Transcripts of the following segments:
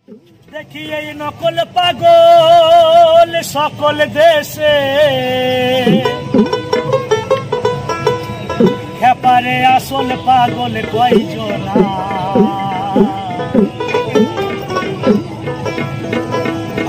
দেখি এই নকল পাগল সকল দেশে খেপারে আসল পাগল কয়জনা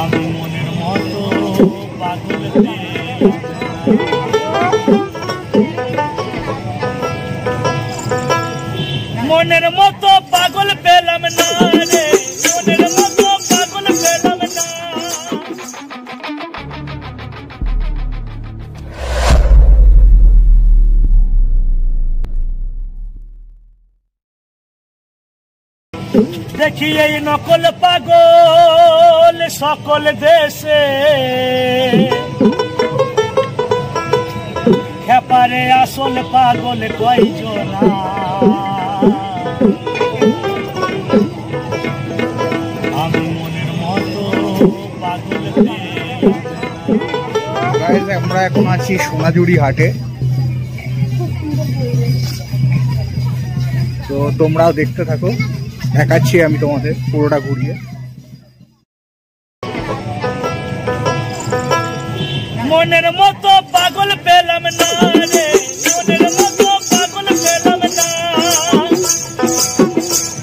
আমি মনের মতো পাগল মনের মতো পাগল পেলাম না রে মনের মতো পাগল পেলাম না দেখি এই নকল পাগল সকল দেশে খেপারে আসল পাগল কয়জনা আমি মনের মতো পাগল আমরা এখন আছি সোনাঝুরি হাটে, তো তোমরাও দেখতে থাকো, দেখাচ্ছি আমি তোমাদের পুরোটা ঘুরিয়ে। মনের মতো পাগল পেলাম না রে মনের মতো পাগল পেলাম না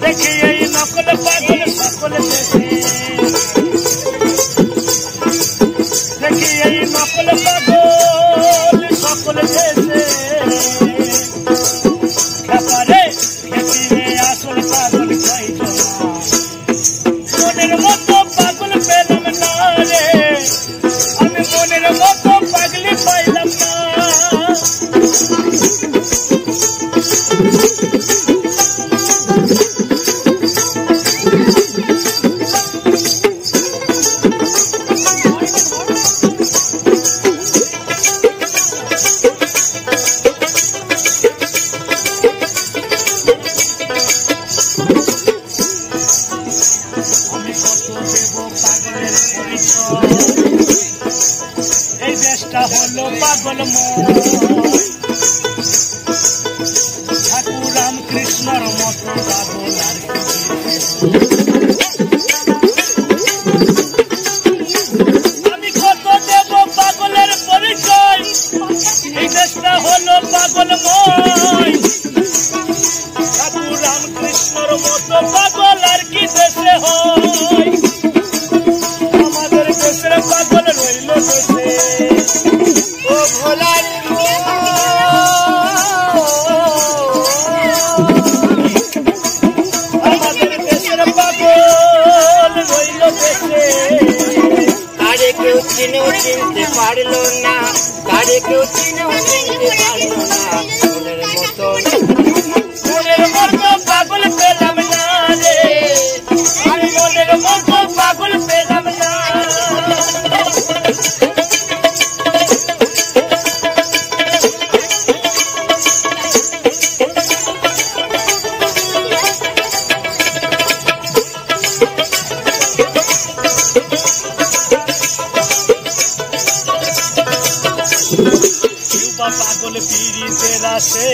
দেখি এই নকল পাগল সকল দেশে দেখি এই নকল পাগল সকল দেশে খেপারে খেপিয়ে আসল পাগল কয়জনা মনের মতো পাগল পেলাম না রে আমি মনের মতো পাগলি পাইলাম না আমি কত দেব পাগলের পরিচয় এই দেশটা হলো পাগলময় ঠাকুর রামকৃষ্ণর মতো পাগল আর আমি কত দেব পাগলের পরিচয় এই দেশটা হলো পাগলময় ঠাকুর রামকৃষ্ণর মতো পাগল আর কি দেশে হয় আমাদের দেশের পাগল রইল দেশে ও ভোলার আমাদের দেশের পাগল রইল দেশে কারে কেউ চিনেও চিনতে পারলো না কারে কেউ চিনেও চিনতে পারলো না মনের মতো পাগল পেলাম না রে আমি মনের মতো পাগল পেলাম না কেউ বা পাগল পীড়িতের আসে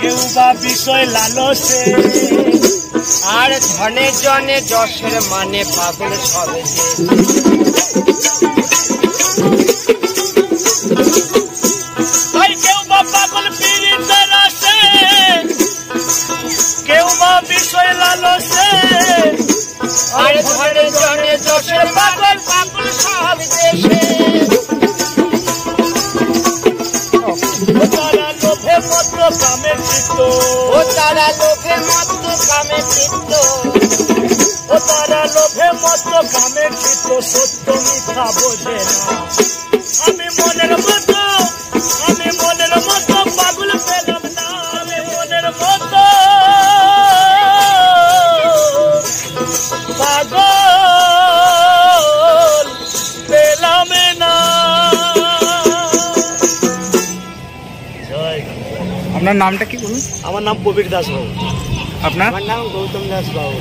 কেউ বা বিষয় লালসে আর ধনে জনে যশের মানে পাগল সবে কেউ বা পাগল পীড়িতের আসে কেউ বা বিষয় লালসে আর ধনে জনে যশের পাগল পাগল সব দেশে তারা লোভে মত কামে চিত্ত ও তারা লোভে মত কামে চিত্ত ও তারা লোভে মত কামে চিত্ত সত্য মিথ্যা বোঝে না আমি মনের মতো পাগল পেলাম না আমি মনের মতো পাগল পেলাম না। আপনার নামটা কি বলুন? আমার নাম প্রবীর দাস বাবু। আপনার? আমার নাম গৌতম দাস বাবু।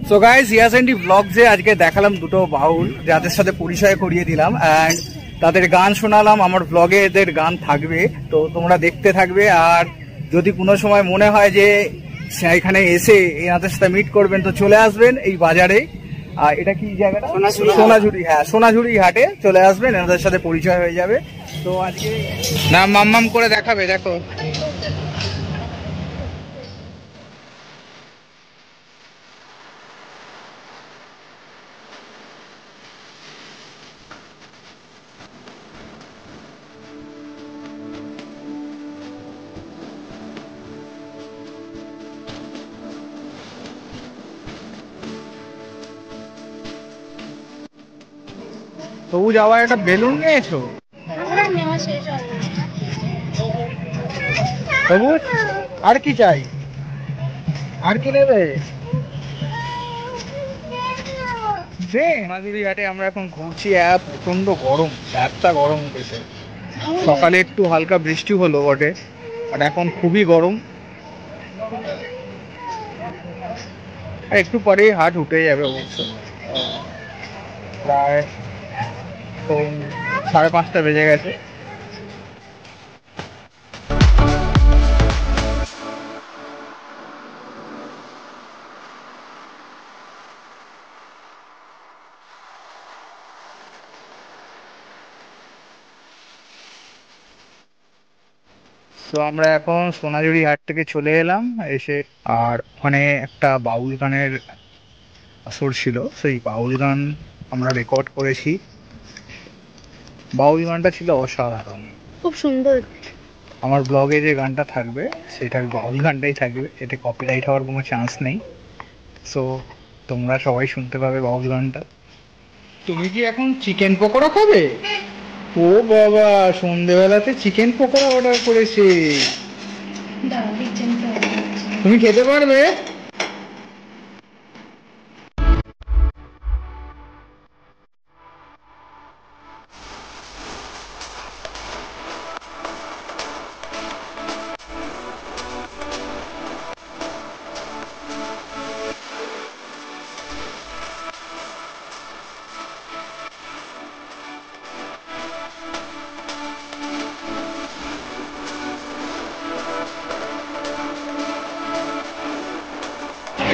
সো গাইস, ইয়াসএনডি ব্লগসে আজকে দেখালাম দুটো বাউল যাদের সাথে পরিচয় করিয়ে দিলাম অ্যান্ড তাদের গান শোনালাম। আমার ব্লগে এদের গান থাকবে, তো তোমরা দেখতে থাকবে। আর যদি কোনো সময় মনে হয় যে এখানে এসে এনাদের সাথে মিট করবেন তো চলে আসবেন এই বাজারে। আর এটা কি জায়গাটা? সোনাঝুরি। হ্যাঁ, সোনাঝুরি হাটে চলে আসবেন, এনাদের সাথে পরিচয় হয়ে যাবে। তো আজকে না মাম্মাম করে দেখাবে, দেখো। তবু যাওয়ার একটা বেলুন নিয়েছো? তবু আর কি চাই? আর কি নেবে? সোনাঝুরি ঘাটে আমরা এখন ঘুরছি। প্রচন্ড গরম, এতটা গরম উঠেছে। সকালে একটু হালকা বৃষ্টি হলো বটে, আর এখন খুবই গরম। আর একটু পরেই হাট উঠে যাবে অবশ্য। প্রায় 5:30 বেজে গেছে। তো আমরা এখন সোনাঝুরি হাট থেকে চলে এলাম এসে, আর ওখানে একটা বাউল গানের আসর ছিল, সেই বাউল গান আমরা রেকর্ড করেছি। বাউল গানটা ছিল অসাধারণ, খুব সুন্দর। আমার ব্লগে যে গানটা থাকবে সেটা বাউল গানটাই থাকবে, এতে কপিরাইট হওয়ার কোনো চান্স নেই। সো তোমরা সবাই শুনতে পাবে বাউল গানটা। তুমি কি এখন চিকেন পকোড়া খাবে? ও বাবা, সন্ধেবেলাতে চিকেন পকোড়া অর্ডার করেছে। তুমি খেতে পারবে?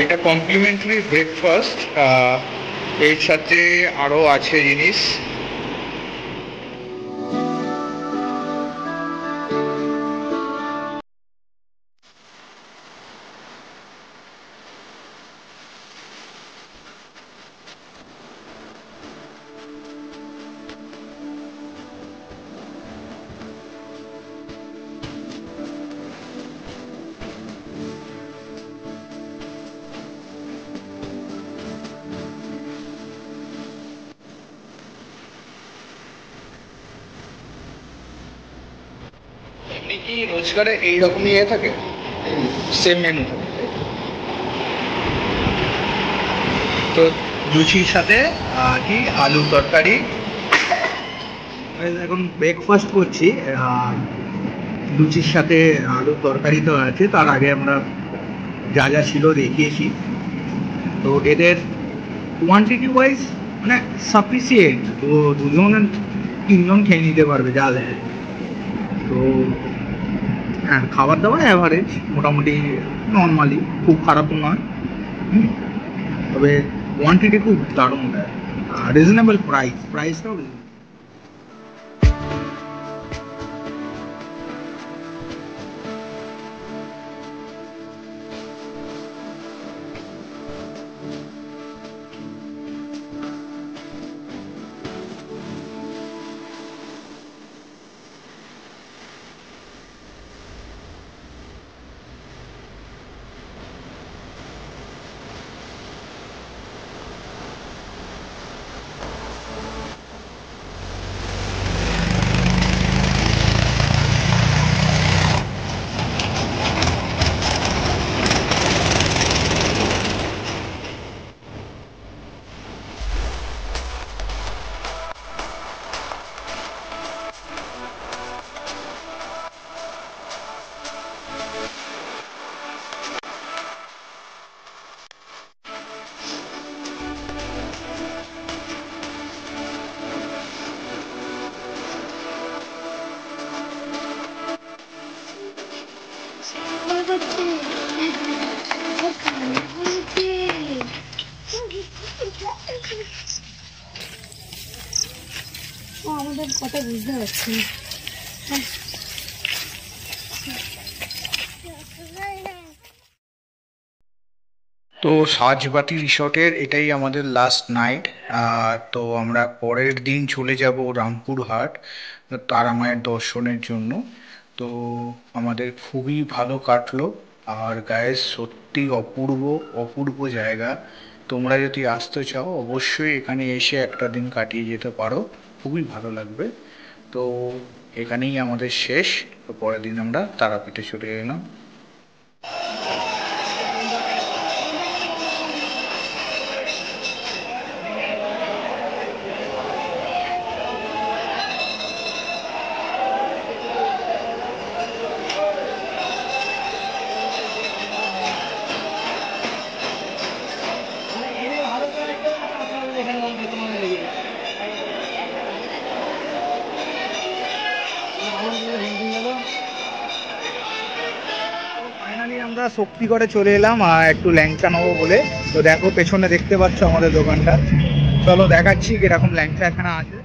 এটা কমপ্লিমেন্টারি ব্রেকফাস্ট, এর সাথে আরো আছে জিনিস। এমনি কি রোজগারে এইরকমই ইয়ে থাকে, সেম মেনু থাকে? তো লুচির সাথে কি আলু তরকারি। এখন ব্রেকফাস্ট করছি, লুচির সাথে আলু তরকারি তো আছে, তার আগে আমরা যা যা ছিল দেখিয়েছি। তো এদের কোয়ান্টিটি ওয়াইজ মানে সাফিসিয়েন্ট, তো 2-3 জন খেয়ে নিতে পারবে যা দেয়। তো হ্যাঁ, খাবার দাবার অ্যাভারেজ, মোটামুটি নর্মালি, খুব খারাপও নয়। তবে কোয়ান্টিটি খুব দারুণ দেয়, রিজনেবল প্রাইসটাও রিজনেবল। কথা বুঝতে পারছি না। তো সাজবাতি রিসর্টের এটাই আমাদের লাস্ট নাইট। তো আমরা পরের দিন চলে যাব রামপুরহাট তারামায়ের দর্শনের জন্য। তো আমাদের খুবই ভালো কাটলো। আর গাইস সত্যি অপূর্ব অপূর্ব জায়গা। তোমরা যদি আসতে চাও অবশ্যই এখানে এসে একটা দিন কাটিয়ে যেতে পারো, খুবই ভালো লাগবে। তো এখানেই আমাদের শেষ। তো পরের দিন আমরা তারাপীঠে চলে এলাম। ফাইনালি আমরা শক্তিগড়ে চলে এলাম একটু ল্যাংচা নেবো বলে। তো দেখো পেছনে দেখতে পাচ্ছ আমাদের দোকানটা। চলো দেখাচ্ছি কিরকম ল্যাংচা এখানে আছে।